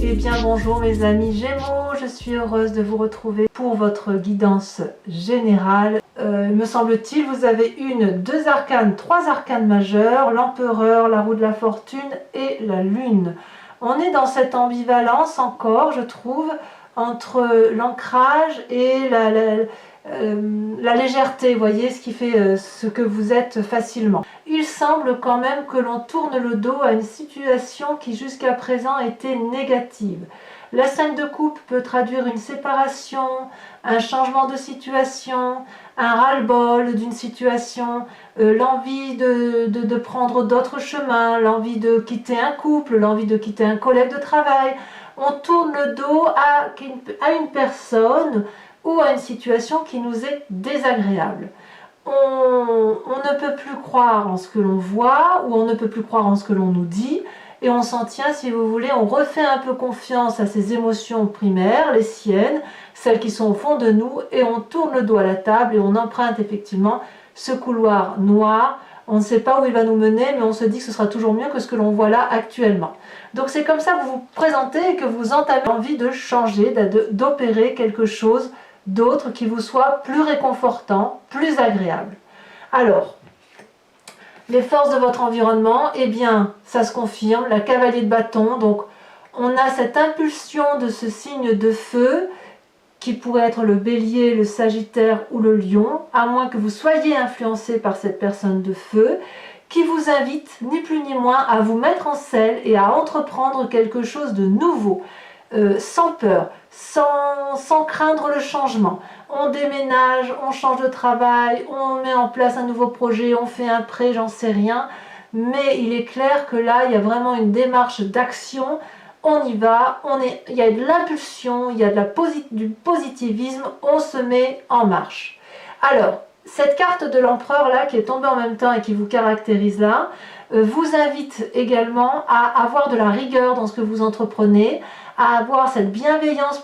Eh bien bonjour mes amis Gémeaux, je suis heureuse de vous retrouver pour votre guidance générale. Me semble-t-il, vous avez deux arcanes, trois arcanes majeures, l'empereur, la roue de la fortune et la lune. On est dans cette ambivalence encore, je trouve, entre l'ancrage et la légèreté, vous voyez, ce qui fait ce que vous êtes facilement. Il semble quand même que l'on tourne le dos à une situation qui jusqu'à présent était négative. La 5 de coupe peut traduire une séparation, un changement de situation, un ras-le-bol d'une situation, l'envie de prendre d'autres chemins, l'envie de quitter un couple, l'envie de quitter un collègue de travail. On tourne le dos à une personne ou à une situation qui nous est désagréable. On ne peut plus croire en ce que l'on voit ou on ne peut plus croire en ce que l'on nous dit et on s'en tient, si vous voulez, on refait un peu confiance à ces émotions primaires, les siennes, celles qui sont au fond de nous, et on tourne le dos à la table et on emprunte effectivement ce couloir noir. On ne sait pas où il va nous mener, mais on se dit que ce sera toujours mieux que ce que l'on voit là actuellement. Donc c'est comme ça que vous vous présentez et que vous entamez l'envie de changer, d'opérer quelque chose d'autre qui vous soit plus réconfortant, plus agréable. Alors, les forces de votre environnement, eh bien, ça se confirme, la cavalier de bâton, donc on a cette impulsion de ce signe de feu, qui pourrait être le bélier, le sagittaire ou le lion, à moins que vous soyez influencé par cette personne de feu, qui vous invite, ni plus ni moins, à vous mettre en selle et à entreprendre quelque chose de nouveau, sans peur, sans craindre le changement. On déménage, on change de travail, on met en place un nouveau projet, on fait un prêt, j'en sais rien. Mais il est clair que là, il y a vraiment une démarche d'action. On y va, il y a de l'impulsion, il y a du positivisme, on se met en marche. Alors, cette carte de l'empereur là, qui est tombée en même temps et qui vous caractérise là, vous invite également à avoir de la rigueur dans ce que vous entreprenez, à avoir cette bienveillance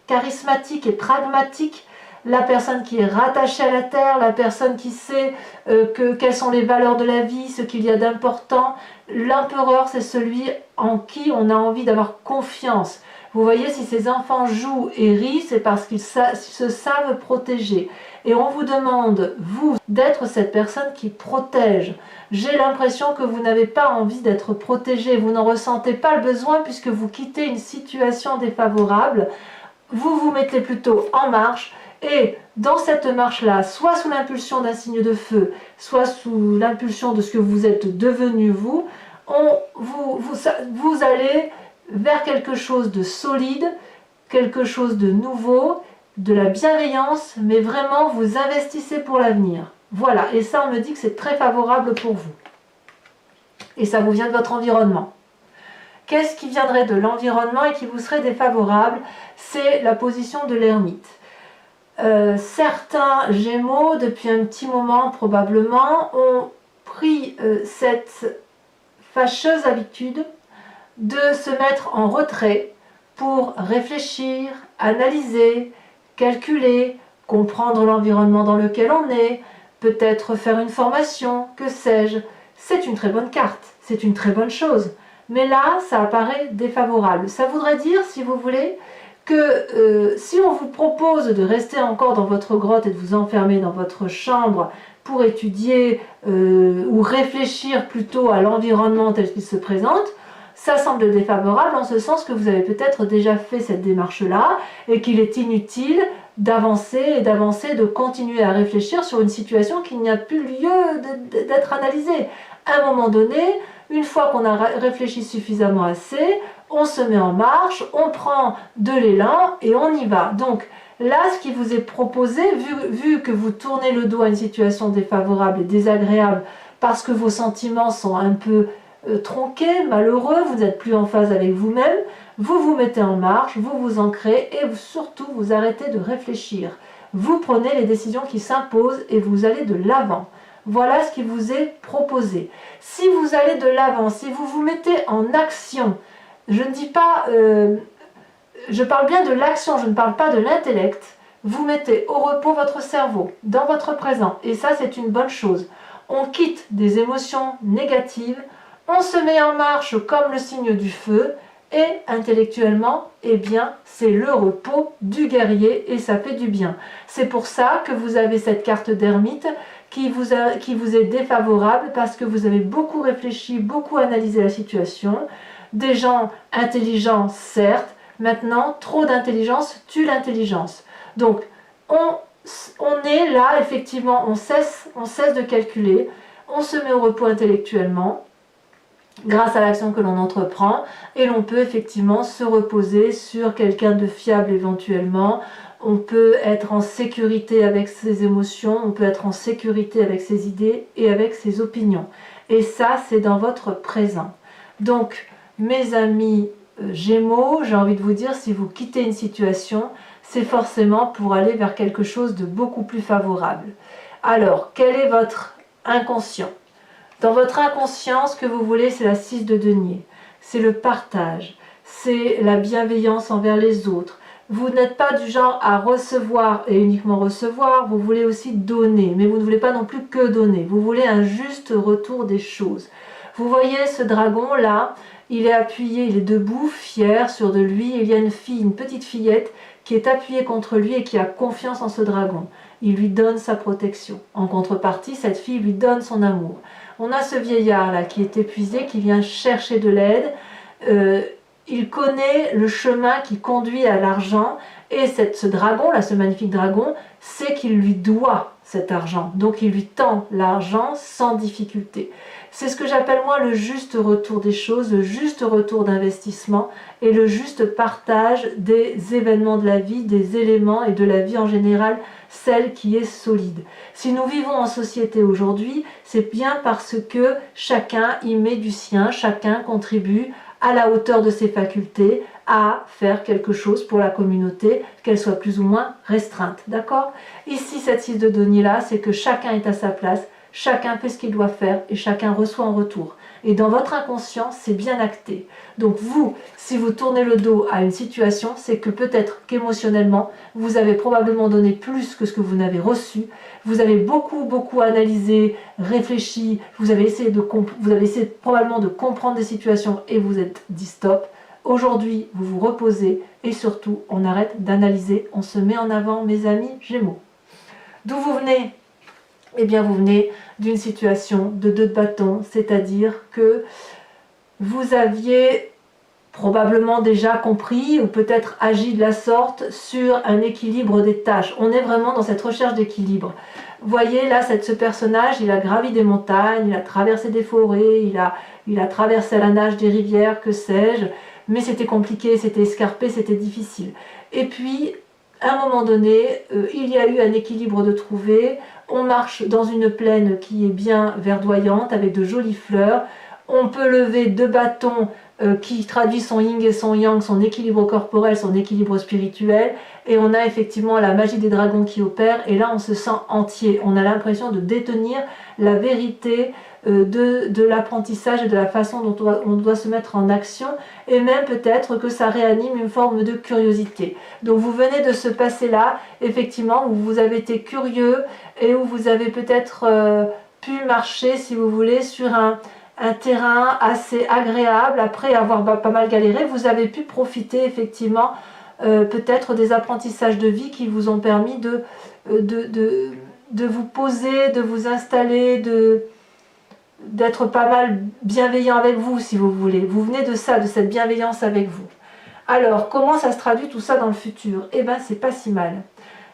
charismatique et pragmatique, la personne qui est rattachée à la terre, la personne qui sait quelles sont les valeurs de la vie, ce qu'il y a d'important. L'empereur, c'est celui en qui on a envie d'avoir confiance. Vous voyez, si ces enfants jouent et rient, c'est parce qu'ils se savent protéger. Et on vous demande, vous, d'être cette personne qui protège. J'ai l'impression que vous n'avez pas envie d'être protégé, vous n'en ressentez pas le besoin puisque vous quittez une situation défavorable. Vous vous mettez plutôt en marche. Et dans cette marche-là, soit sous l'impulsion d'un signe de feu, soit sous l'impulsion de ce que vous êtes devenu vous, vous allez vers quelque chose de solide, quelque chose de nouveau, de la bienveillance, mais vraiment vous investissez pour l'avenir. Voilà, et ça on me dit que c'est très favorable pour vous. Et ça vous vient de votre environnement. Qu'est-ce qui viendrait de l'environnement et qui vous serait défavorable? C'est la position de l'ermite. Certains Gémeaux, depuis un petit moment probablement, ont pris cette fâcheuse habitude de se mettre en retrait pour réfléchir, analyser, calculer, comprendre l'environnement dans lequel on est, peut-être faire une formation, que sais-je. C'est une très bonne carte, c'est une très bonne chose. Mais là, ça apparaît défavorable. Ça voudrait dire, si vous voulez, que si on vous propose de rester encore dans votre grotte et de vous enfermer dans votre chambre pour étudier ou réfléchir plutôt à l'environnement tel qu'il se présente, ça semble défavorable en ce sens que vous avez peut-être déjà fait cette démarche-là et qu'il est inutile d'avancer, de continuer à réfléchir sur une situation qui n'a plus lieu d'être analysée. À un moment donné, une fois qu'on a réfléchi suffisamment assez, on se met en marche, on prend de l'élan et on y va. Donc là, ce qui vous est proposé, vu que vous tournez le dos à une situation défavorable et désagréable parce que vos sentiments sont un peu tronqués, malheureux, vous n'êtes plus en phase avec vous-même, vous vous mettez en marche, vous vous ancrez et surtout vous arrêtez de réfléchir. Vous prenez les décisions qui s'imposent et vous allez de l'avant. Voilà ce qui vous est proposé. Si vous allez de l'avant, si vous vous mettez en action, je ne dis pas, je parle bien de l'action, je ne parle pas de l'intellect, vous mettez au repos votre cerveau, dans votre présent, et ça c'est une bonne chose. On quitte des émotions négatives, on se met en marche comme le signe du feu, Et intellectuellement, eh bien, c'est le repos du guerrier et ça fait du bien. C'est pour ça que vous avez cette carte d'ermite qui vous est défavorable parce que vous avez beaucoup réfléchi, beaucoup analysé la situation. Des gens intelligents, certes. Maintenant, trop d'intelligence tue l'intelligence. Donc, on est là, effectivement, on cesse de calculer, on se met au repos intellectuellement grâce à l'action que l'on entreprend et l'on peut effectivement se reposer sur quelqu'un de fiable éventuellement. On peut être en sécurité avec ses émotions, on peut être en sécurité avec ses idées et avec ses opinions. Et ça, c'est dans votre présent. Donc, mes amis Gémeaux, j'ai envie de vous dire, si vous quittez une situation, c'est forcément pour aller vers quelque chose de beaucoup plus favorable. Alors, quel est votre inconscient? Dans votre inconscient, ce que vous voulez, c'est la 6 de denier. C'est le partage, c'est la bienveillance envers les autres. Vous n'êtes pas du genre à recevoir et uniquement recevoir, vous voulez aussi donner, mais vous ne voulez pas non plus que donner. Vous voulez un juste retour des choses. Vous voyez ce dragon là, il est appuyé, il est debout, fier, sûr de lui. Il y a une fille, une petite fillette qui est appuyée contre lui et qui a confiance en ce dragon. Il lui donne sa protection. En contrepartie, cette fille lui donne son amour. On a ce vieillard là qui est épuisé, qui vient chercher de l'aide. Il connaît le chemin qui conduit à l'argent et ce dragon là, ce magnifique dragon, sait qu'il lui doit cet argent. Donc il lui tend l'argent sans difficulté. C'est ce que j'appelle moi le juste retour des choses, le juste retour d'investissement et le juste partage des événements de la vie, des éléments et de la vie en général, celle qui est solide. Si nous vivons en société aujourd'hui, c'est bien parce que chacun y met du sien, chacun contribue à la hauteur de ses facultés à faire quelque chose pour la communauté, qu'elle soit plus ou moins restreinte. D'accord? Ici, cette 6 de denier là, c'est que chacun est à sa place, chacun fait ce qu'il doit faire et chacun reçoit en retour. Et dans votre inconscient, c'est bien acté. Donc vous, si vous tournez le dos à une situation, c'est que peut-être qu'émotionnellement, vous avez probablement donné plus que ce que vous n'avez reçu. Vous avez beaucoup analysé, réfléchi, vous avez essayé probablement de comprendre des situations et vous êtes dit stop. Aujourd'hui, vous vous reposez et surtout, on arrête d'analyser, on se met en avant, mes amis Gémeaux. D'où vous venez? Eh bien, vous venez d'une situation de 2 de bâton, c'est-à-dire que vous aviez probablement déjà compris ou peut-être agi de la sorte sur un équilibre des tâches. On est vraiment dans cette recherche d'équilibre. Vous voyez là, ce personnage, il a gravi des montagnes, il a traversé des forêts, il a traversé à la nage des rivières, que sais-je, mais c'était compliqué, c'était escarpé, c'était difficile. Et puis, à un moment donné, il y a eu un équilibre de trouver. On marche dans une plaine qui est bien verdoyante, avec de jolies fleurs. On peut lever 2 bâtons qui traduit son yin et son yang, son équilibre corporel, son équilibre spirituel. Et on a effectivement la magie des dragons qui opère. Et là, on se sent entier. On a l'impression de détenir la vérité de l'apprentissage et de la façon dont on doit se mettre en action. Et même peut-être que ça réanime une forme de curiosité. Donc vous venez de ce passé-là, effectivement, où vous avez été curieux et où vous avez peut-être pu marcher, si vous voulez, sur un terrain assez agréable. Après avoir pas mal galéré, vous avez pu profiter effectivement peut-être des apprentissages de vie qui vous ont permis de vous poser, de vous installer, d'être pas mal bienveillant avec vous, si vous voulez. Vous venez de ça, de cette bienveillance avec vous. Alors, comment ça se traduit tout ça dans le futur? Eh bien, c'est pas si mal.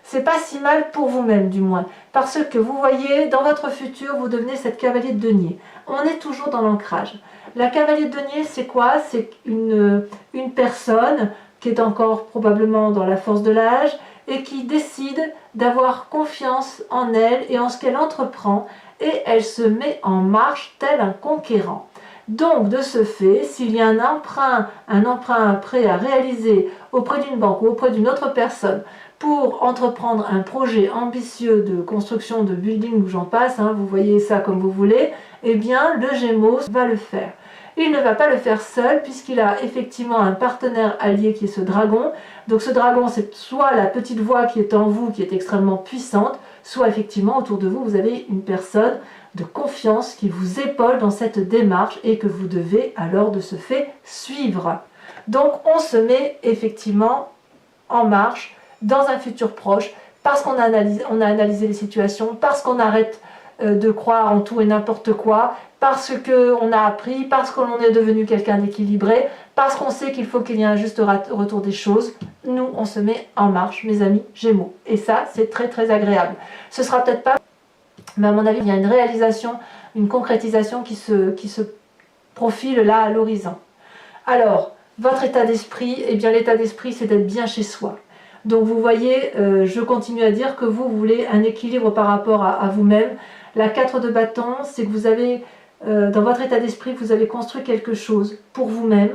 C'est pas si mal pour vous-même, du moins. Parce que vous voyez, dans votre futur, vous devenez cette cavalier de denier. On est toujours dans l'ancrage. La cavalier de denier, c'est quoi? C'est une personne qui est encore probablement dans la force de l'âge et qui décide d'avoir confiance en elle et en ce qu'elle entreprend, et elle se met en marche tel un conquérant. Donc, de ce fait, s'il y a un emprunt prêt à réaliser auprès d'une banque ou auprès d'une autre personne pour entreprendre un projet ambitieux de construction de building ou j'en passe, vous voyez ça comme vous voulez, eh bien, le Gémeaux va le faire. Il ne va pas le faire seul puisqu'il a effectivement un partenaire allié qui est ce dragon. Donc ce dragon, c'est soit la petite voix qui est en vous, qui est extrêmement puissante, soit effectivement autour de vous, vous avez une personne de confiance qui vous épaule dans cette démarche et que vous devez alors de ce fait suivre. Donc on se met effectivement en marche dans un futur proche parce qu'on a analysé les situations, parce qu'on arrête de croire en tout et n'importe quoi, parce qu'on a appris, parce qu'on est devenu quelqu'un d'équilibré, parce qu'on sait qu'il faut qu'il y ait un juste retour des choses. Nous, on se met en marche, mes amis Gémeaux. Et ça, c'est très très agréable. Ce sera peut-être pas, mais à mon avis, il y a une réalisation, une concrétisation qui se profile là à l'horizon. Alors, votre état d'esprit, eh bien l'état d'esprit, c'est d'être bien chez soi. Donc vous voyez, je continue à dire que vous voulez un équilibre par rapport à vous-même. La 4 de bâton, c'est que vous avez, dans votre état d'esprit, vous avez construit quelque chose pour vous-même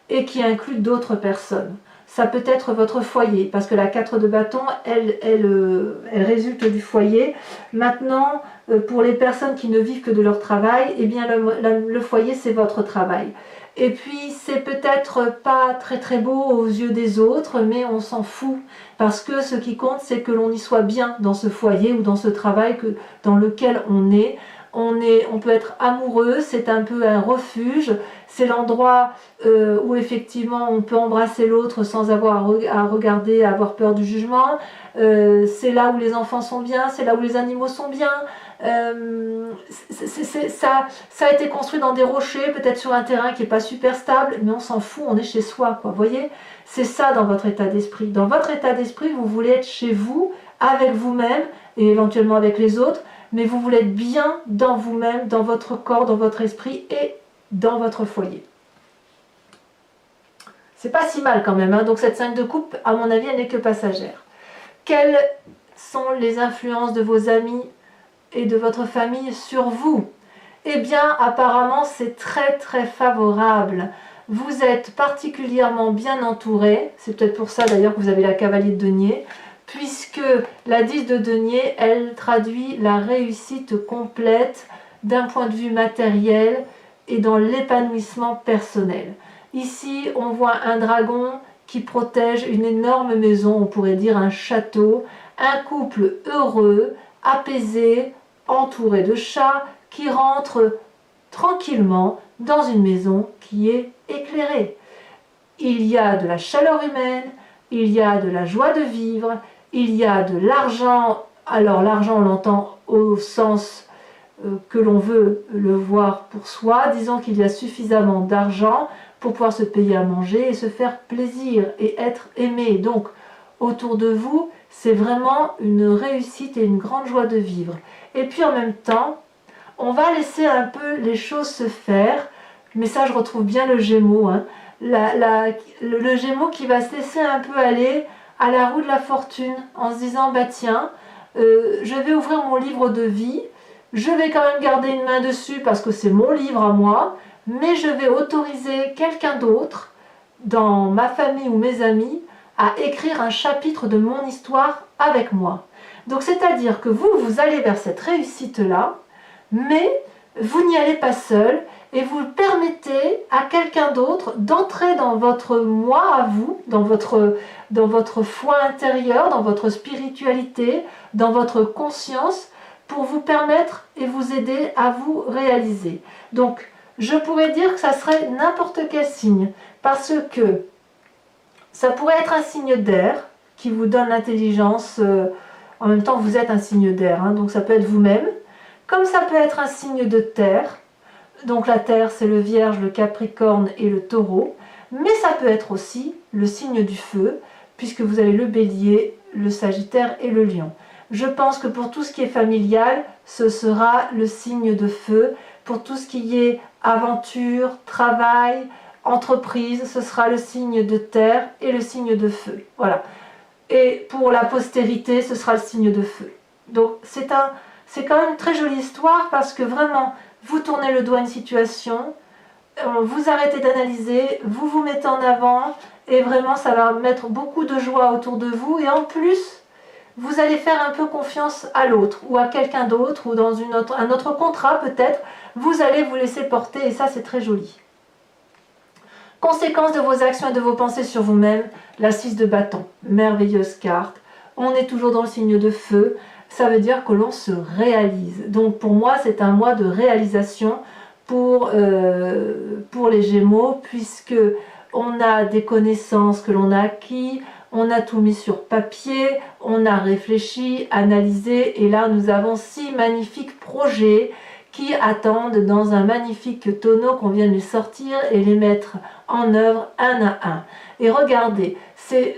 et qui inclut d'autres personnes. Ça peut être votre foyer, parce que la 4 de bâton, elle résulte du foyer. Maintenant, pour les personnes qui ne vivent que de leur travail, eh bien le foyer, c'est votre travail. Et puis, c'est peut-être pas très très beau aux yeux des autres, mais on s'en fout. Parce que ce qui compte, c'est que l'on y soit bien dans ce foyer ou dans ce travail dans lequel on est. On peut être amoureux, c'est un peu un refuge. C'est l'endroit où effectivement on peut embrasser l'autre sans avoir à regarder, à avoir peur du jugement. C'est là où les enfants sont bien, c'est là où les animaux sont bien. Ça a été construit dans des rochers, peut-être sur un terrain qui n'est pas super stable, mais on s'en fout, on est chez soi, quoi. Vous voyez, c'est ça dans votre état d'esprit. Dans votre état d'esprit, vous voulez être chez vous, avec vous-même et éventuellement avec les autres, mais vous voulez être bien dans vous-même, dans votre corps, dans votre esprit et dans votre foyer. C'est pas si mal quand même, hein. Donc cette 5 de coupe, à mon avis, elle n'est que passagère. Quelles sont les influences de vos amis et de votre famille sur vous? Eh bien, apparemment, c'est très très favorable. Vous êtes particulièrement bien entouré. C'est peut-être pour ça d'ailleurs que vous avez la cavalier de denier, puisque la 10 de denier, elle traduit la réussite complète d'un point de vue matériel et dans l'épanouissement personnel. Ici, on voit un dragon qui protège une énorme maison, on pourrait dire un château, un couple heureux, apaisé, entouré de chats, qui rentre tranquillement dans une maison qui est éclairée. Il y a de la chaleur humaine, il y a de la joie de vivre, il y a de l'argent. Alors l'argent, on l'entend au sens que l'on veut le voir pour soi. Disons qu'il y a suffisamment d'argent pour pouvoir se payer à manger et se faire plaisir et être aimé. Donc autour de vous, c'est vraiment une réussite et une grande joie de vivre. Et puis en même temps, on va laisser un peu les choses se faire. Mais ça, je retrouve bien le Gémeaux, hein. Le Gémeaux qui va se laisser un peu aller à la roue de la fortune en se disant, bah tiens, je vais ouvrir mon livre de vie, je vais quand même garder une main dessus parce que c'est mon livre à moi, mais je vais autoriser quelqu'un d'autre dans ma famille ou mes amis à écrire un chapitre de mon histoire avec moi. Donc c'est-à-dire que vous allez vers cette réussite-là, mais vous n'y allez pas seul et vous permettez à quelqu'un d'autre d'entrer dans votre moi à vous, dans votre foi intérieure, dans votre spiritualité, dans votre conscience, pour vous permettre et vous aider à vous réaliser. Donc, je pourrais dire que ça serait n'importe quel signe, parce que ça pourrait être un signe d'air qui vous donne l'intelligence. En même temps, vous êtes un signe d'air, hein, donc ça peut être vous-même. Comme ça peut être un signe de terre. Donc la terre, c'est le Vierge, le Capricorne et le Taureau. Mais ça peut être aussi le signe du feu, puisque vous avez le Bélier, le Sagittaire et le Lion. Je pense que pour tout ce qui est familial, ce sera le signe de feu. Pour tout ce qui est aventure, travail, entreprise, ce sera le signe de terre et le signe de feu. Voilà. Et pour la postérité, ce sera le signe de feu. Donc c'est quand même une très jolie histoire parce que vraiment, vous tournez le dos à une situation, vous arrêtez d'analyser, vous vous mettez en avant et vraiment ça va mettre beaucoup de joie autour de vous et en plus, vous allez faire un peu confiance à l'autre ou à quelqu'un d'autre ou dans un autre contrat peut-être, vous allez vous laisser porter et ça c'est très joli. Conséquence de vos actions et de vos pensées sur vous-même, la 6 de bâton, merveilleuse carte. On est toujours dans le signe de feu, ça veut dire que l'on se réalise. Donc pour moi, c'est un mois de réalisation pour les Gémeaux, puisque on a des connaissances que l'on a acquis, on a tout mis sur papier, on a réfléchi, analysé, et là nous avons 6 magnifiques projets qui attendent dans un magnifique tonneau qu'on vient de les sortir et les mettre en œuvre un à un. Et regardez, ces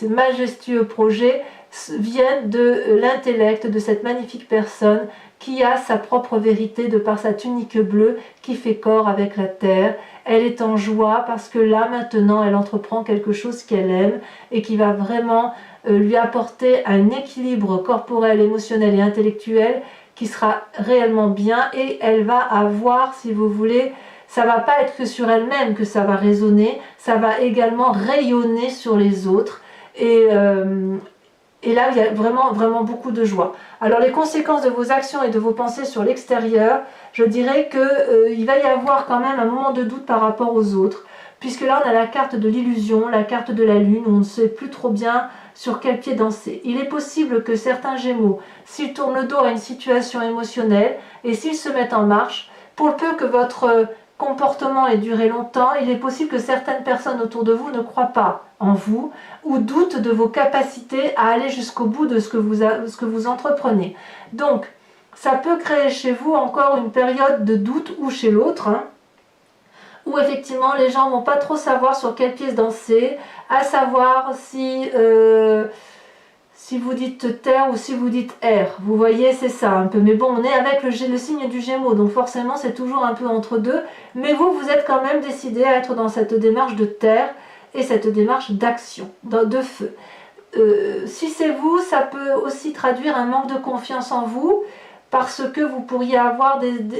majestueux projets viennent de l'intellect de cette magnifique personne qui a sa propre vérité de par sa tunique bleue qui fait corps avec la terre. Elle est en joie parce que là maintenant elle entreprend quelque chose qu'elle aime et qui va vraiment lui apporter un équilibre corporel, émotionnel et intellectuel qui sera réellement bien, et elle va avoir, si vous voulez, ça va pas être que sur elle-même que ça va résonner, ça va également rayonner sur les autres, et là il y a vraiment beaucoup de joie. Alors les conséquences de vos actions et de vos pensées sur l'extérieur, je dirais que il va y avoir quand même un moment de doute par rapport aux autres, puisque là on a la carte de l'illusion, la carte de la lune, où on ne sait plus trop bien sur quel pied danser. Il est possible que certains Gémeaux, s'ils tournent le dos à une situation émotionnelle et s'ils se mettent en marche, pour peu que votre comportement ait duré longtemps, il est possible que certaines personnes autour de vous ne croient pas en vous ou doutent de vos capacités à aller jusqu'au bout de ce que vous entreprenez. Donc, ça peut créer chez vous encore une période de doute, ou chez l'autre, où effectivement les gens vont pas trop savoir sur quelle pièce danser, à savoir si vous dites terre ou si vous dites air. Vous voyez, c'est ça un peu. Mais bon, on est avec le signe du Gémeaux, donc forcément c'est toujours un peu entre deux. Mais vous êtes quand même décidé à être dans cette démarche de terre et cette démarche d'action, de feu. Si c'est vous, ça peut aussi traduire un manque de confiance en vous, parce que vous pourriez avoir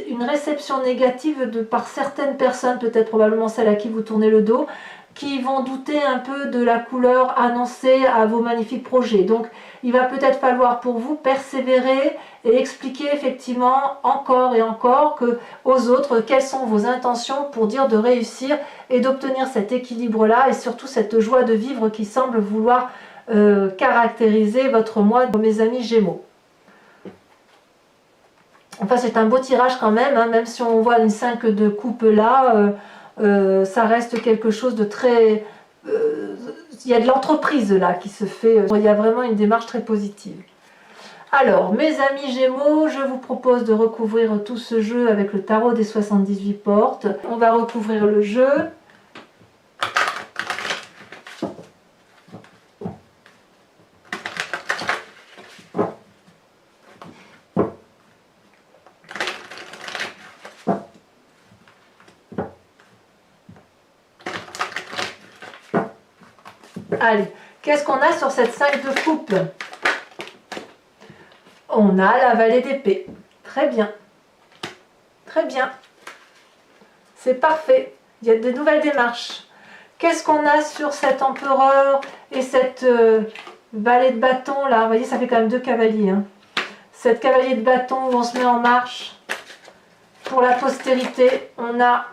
une réception négative par certaines personnes, peut-être probablement celles à qui vous tournez le dos, qui vont douter un peu de la couleur annoncée à vos magnifiques projets. Donc il va peut-être falloir pour vous persévérer et expliquer effectivement encore et encore aux autres quelles sont vos intentions pour dire de réussir et d'obtenir cet équilibre-là, et surtout cette joie de vivre qui semble vouloir caractériser votre mois, mes amis Gémeaux. Enfin, c'est un beau tirage quand même, hein, même si on voit une 5 de coupe là, ça reste quelque chose de très... il y a de l'entreprise là qui se fait, il y a vraiment une démarche très positive. Alors, mes amis Gémeaux, je vous propose de recouvrir tout ce jeu avec le tarot des 78 portes. On va recouvrir le jeu. Allez, qu'est-ce qu'on a sur cette 5 de coupe? On a la vallée d'épée. Très bien. Très bien. C'est parfait. Il y a de nouvelles démarches. Qu'est-ce qu'on a sur cet empereur et cette vallée de bâton là? Vous voyez, ça fait quand même 2 cavaliers. Hein. Cette cavalier de bâton où on se met en marche. Pour la postérité, on a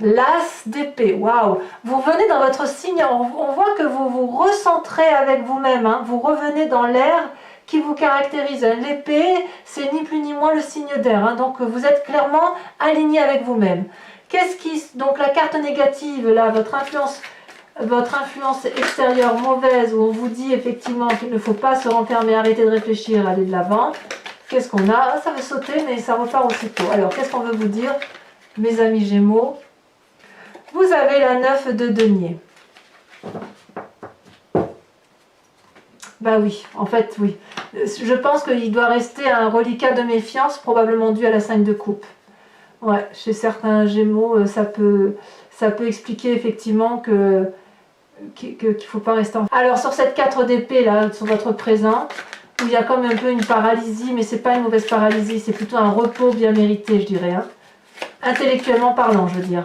l'as d'épée. Waouh! Vous revenez dans votre signe, on voit que vous vous recentrez avec vous-même. Hein. Vous revenez dans l'air qui vous caractérise. L'épée, c'est ni plus ni moins le signe d'air. Hein. Donc vous êtes clairement aligné avec vous-même. Donc la carte négative, là, votre influence extérieure mauvaise, où on vous dit effectivement qu'il ne faut pas se renfermer, arrêter de réfléchir, aller de l'avant. Qu'est-ce qu'on a? Ah, ça veut sauter, mais ça repart aussitôt. Alors, qu'est-ce qu'on veut vous dire, mes amis Gémeaux? Vous avez la 9 de denier. Bah oui, en fait, oui. Je pense qu'il doit rester un reliquat de méfiance, probablement dû à la 5 de coupe. Ouais, chez certains Gémeaux, ça peut expliquer effectivement qu'il ne faut pas rester en... Alors, sur cette 4 d'épée, là, sur votre présent, où il y a comme un peu une paralysie, mais c'est pas une mauvaise paralysie, c'est plutôt un repos bien mérité, je dirais. Hein. Intellectuellement parlant, je veux dire.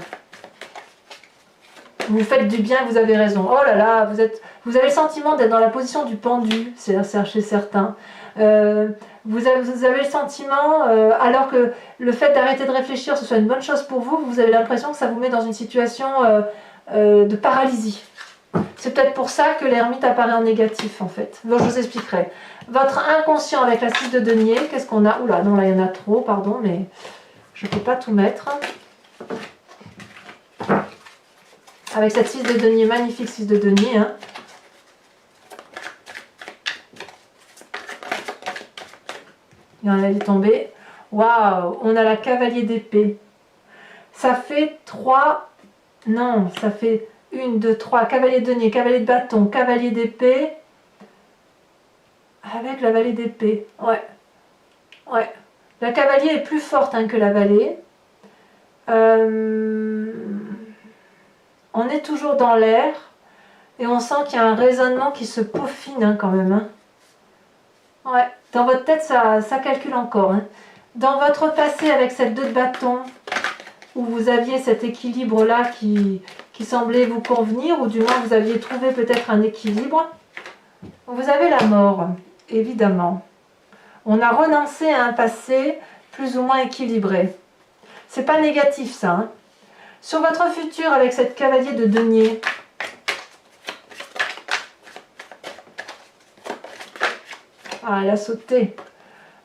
Vous faites du bien, vous avez raison. Oh là là, vous avez le sentiment d'être dans la position du pendu, c'est chez certains. Vous avez le sentiment, alors que le fait d'arrêter de réfléchir, ce soit une bonne chose pour vous, vous avez l'impression que ça vous met dans une situation de paralysie. C'est peut-être pour ça que l'ermite apparaît en négatif, en fait. Bon, je vous expliquerai. Votre inconscient avec la 6 de denier, qu'est-ce qu'on a? Oula, non, là, il y en a trop, pardon, mais je ne peux pas tout mettre. Avec cette 6 de denier, magnifique 6 de denier. Hein. Et on est tombé. Waouh, on a la cavalier d'épée. Ça fait 3. Non, ça fait 1, 2, 3. Cavalier de denier, cavalier de bâton, cavalier d'épée. Avec la vallée d'épée. Ouais. Ouais. La cavalier est plus forte hein, que la vallée. On est toujours dans l'air. Et on sent qu'il y a un raisonnement qui se peaufine hein, quand même. Hein. Ouais. Dans votre tête, ça calcule encore. Hein. Dans votre passé avec cette 2 de bâton, où vous aviez cet équilibre-là qui semblait vous convenir, ou du moins vous aviez trouvé peut-être un équilibre, vous avez la mort, évidemment. On a renoncé à un passé plus ou moins équilibré. C'est pas négatif ça. Hein. Sur votre futur avec cette cavalier de denier, ah, elle a sauté.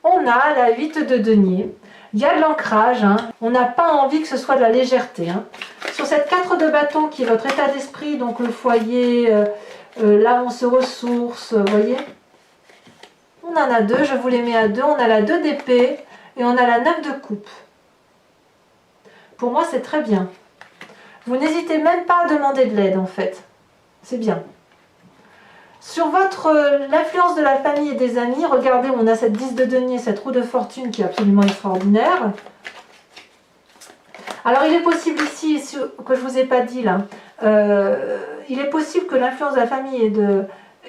On a la 8 de denier. Il y a de l'ancrage. Hein. On n'a pas envie que ce soit de la légèreté. Hein. Sur cette 4 de bâton qui est votre état d'esprit, donc le foyer, là on se ressource, vous voyez. On en a 2, je vous les mets à 2. On a la 2 d'épée et on a la 9 de coupe. Pour moi, c'est très bien. Vous n'hésitez même pas à demander de l'aide, en fait. C'est bien. Sur l'influence de la famille et des amis, regardez, on a cette 10 de denier, cette roue de fortune qui est absolument extraordinaire. Alors, il est possible ici, que je ne vous ai pas dit là, il est possible que l'influence de la famille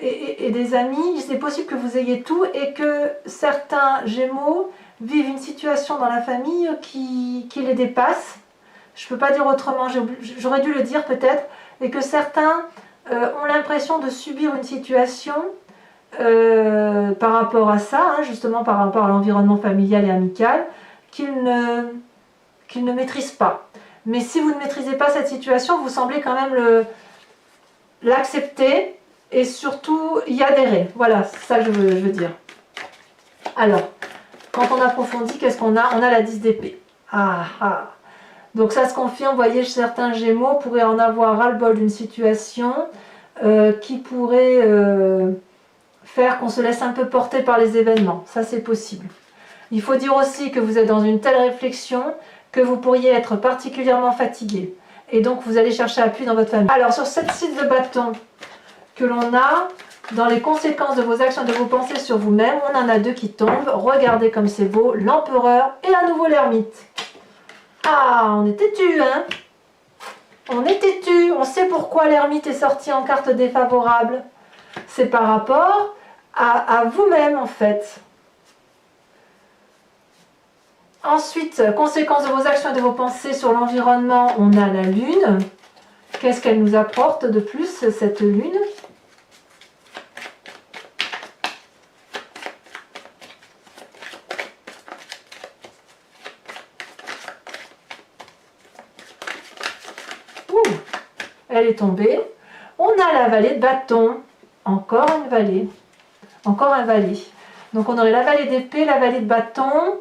et des amis, c'est possible que vous ayez tout et que certains Gémeaux vivent une situation dans la famille qui les dépasse. Je ne peux pas dire autrement, j'aurais dû le dire peut-être, et que certains ont l'impression de subir une situation par rapport à ça, hein, justement par rapport à l'environnement familial et amical, qu'ils ne maîtrisent pas. Mais si vous ne maîtrisez pas cette situation, vous semblez quand même l'accepter et surtout y adhérer. Voilà, c'est ça que je veux dire. Alors, quand on approfondit, qu'est-ce qu'on a? On a la 10 d'épée. Ah ah. Donc ça se confirme, vous voyez, certains Gémeaux pourraient en avoir ras-le-bol d'une situation qui pourrait faire qu'on se laisse un peu porter par les événements. Ça, c'est possible. Il faut dire aussi que vous êtes dans une telle réflexion que vous pourriez être particulièrement fatigué. Et donc, vous allez chercher appui dans votre famille. Alors, sur cette 6 de bâton que l'on a, dans les conséquences de vos actions, de vos pensées sur vous-même, on en a 2 qui tombent. Regardez comme c'est beau, l'empereur et à nouveau l'ermite. Ah, on est têtu, hein? On est têtu. On sait pourquoi l'ermite est sorti en carte défavorable. C'est par rapport à vous-même, en fait. Ensuite, conséquences de vos actions et de vos pensées sur l'environnement, on a la lune. Qu'est-ce qu'elle nous apporte de plus, cette lune? Ouh, elle est tombée. On a la vallée de bâton. Encore une vallée. Encore un valet. Donc on aurait la vallée d'épée, la vallée de bâton,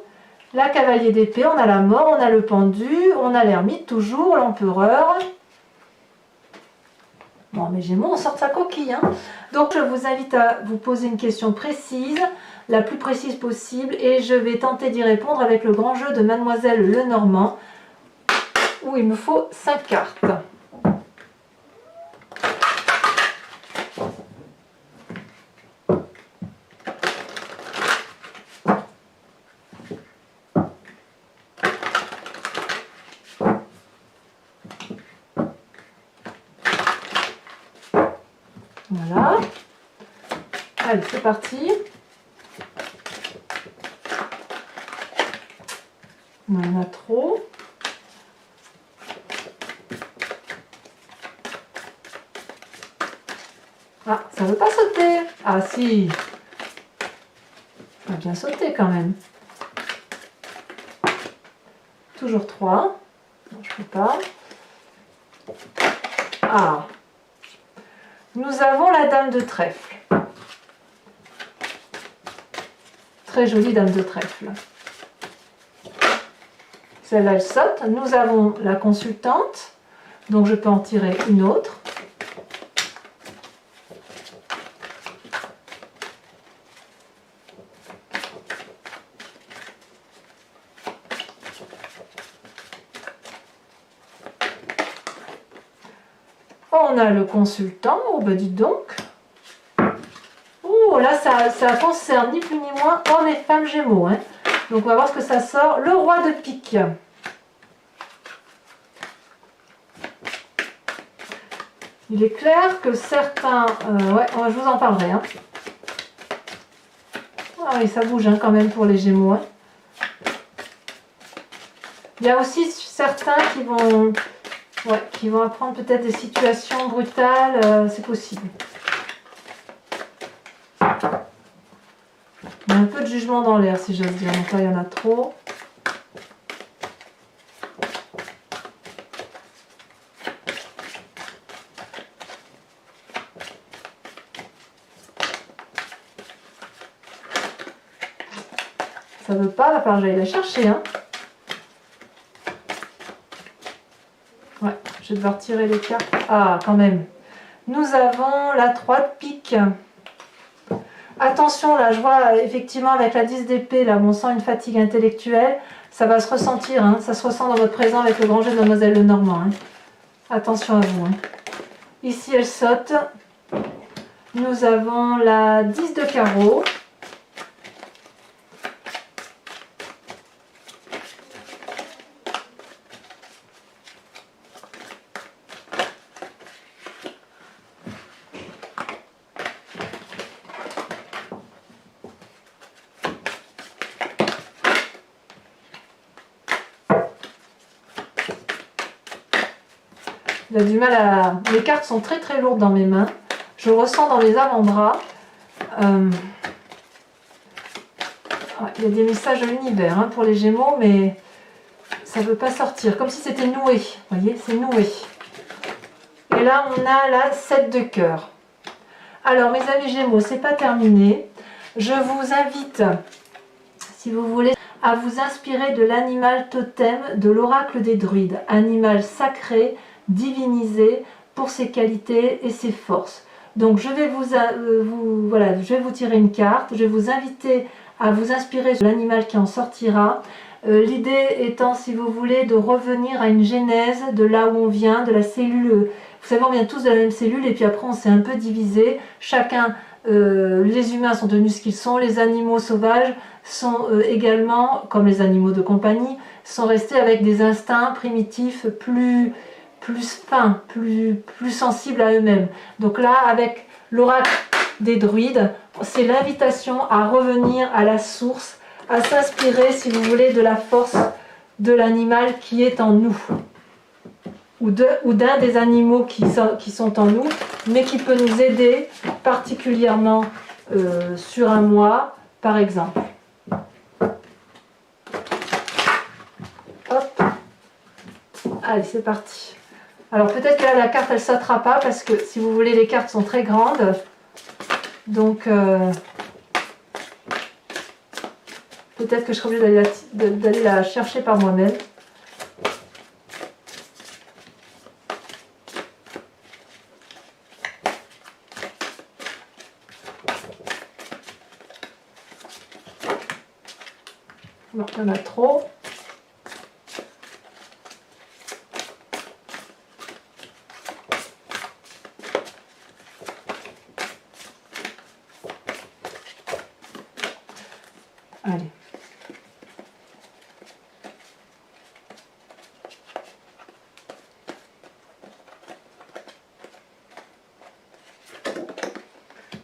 la cavalier d'épée, on a la mort, on a le pendu, on a l'ermite toujours, l'empereur. Bon, mes Gémeaux, on sort sa coquille. Hein. Donc je vous invite à vous poser une question précise, la plus précise possible, et je vais tenter d'y répondre avec le grand jeu de Mademoiselle Lenormand, où il me faut 5 cartes. Voilà. Allez, c'est parti. On en a trop. Ah, ça ne veut pas sauter. Ah si. Ça a bien sauté quand même. Toujours 3. Non, je ne peux pas. Ah. Nous avons la dame de trèfle. Très jolie dame de trèfle. Celle-là, elle saute. Nous avons la consultante. Donc je peux en tirer une autre. On a le consultant, oh bah dites donc. Oh là ça concerne ni plus ni moins hommes et femmes Gémeaux. Hein. Donc on va voir ce que ça sort. Le roi de pique. Il est clair que certains... ouais, je vous en parlerai. Hein. Ah oui, ça bouge hein, quand même pour les Gémeaux. Hein. Il y a aussi certains qui vont... Ouais, qui vont apprendre peut-être des situations brutales, c'est possible. Il y a un peu de jugement dans l'air, si j'ose dire. Donc là, il y en a trop. Ça veut pas, va falloir que j'aille la chercher, hein. Ouais, je vais devoir tirer les cartes. Ah, quand même. Nous avons la 3 de pique. Attention, là, je vois effectivement avec la 10 d'épée, là, on sent une fatigue intellectuelle. Ça va se ressentir, hein. Ça se ressent dans votre présent avec le grand jeu de Mademoiselle Lenormand. Hein. Attention à vous. Hein. Ici, elle saute. Nous avons la 10 de carreau. Il a du mal à... Les cartes sont très très lourdes dans mes mains. Je le ressens dans les avant-bras. Il y a des messages de l'univers hein, pour les Gémeaux, mais ça ne veut pas sortir. Comme si c'était noué. Vous voyez, c'est noué. Et là, on a la 7 de cœur. Alors, mes amis Gémeaux, c'est pas terminé. Je vous invite, si vous voulez, à vous inspirer de l'animal totem de l'oracle des druides. Animal sacré, divinisé pour ses qualités et ses forces. Donc je vais je vais vous tirer une carte, je vais vous inviter à vous inspirer de l'animal qui en sortira. L'idée étant, si vous voulez, de revenir à une genèse de là où on vient, de la cellule. Vous savez, on vient tous de la même cellule et puis après on s'est un peu divisé. Chacun, les humains sont devenus ce qu'ils sont, les animaux sauvages sont également, comme les animaux de compagnie, sont restés avec des instincts primitifs plus fins, plus sensibles à eux-mêmes. Donc là, avec l'oracle des druides, c'est l'invitation à revenir à la source, à s'inspirer, si vous voulez, de la force de l'animal qui est en nous, ou d'un des animaux qui sont en nous, mais qui peut nous aider particulièrement sur un mois, par exemple. Hop. Allez, c'est parti. Alors peut-être que là la carte elle sautera pas parce que si vous voulez les cartes sont très grandes. Donc peut-être que je serai obligée d'aller la chercher par moi-même. Non, il y en a trop. Allez.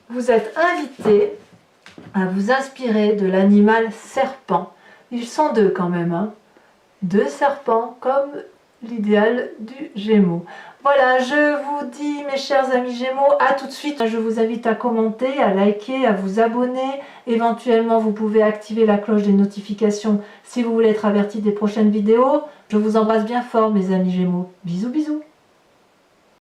Vous êtes invité à vous inspirer de l'animal serpent. Ils sont deux quand même, hein. Deux serpents comme l'idéal du Gémeaux. Voilà, je vous dis mes chers amis Gémeaux, à tout de suite. Je vous invite à commenter, à liker, à vous abonner. Éventuellement, vous pouvez activer la cloche des notifications si vous voulez être averti des prochaines vidéos. Je vous embrasse bien fort mes amis Gémeaux. Bisous bisous.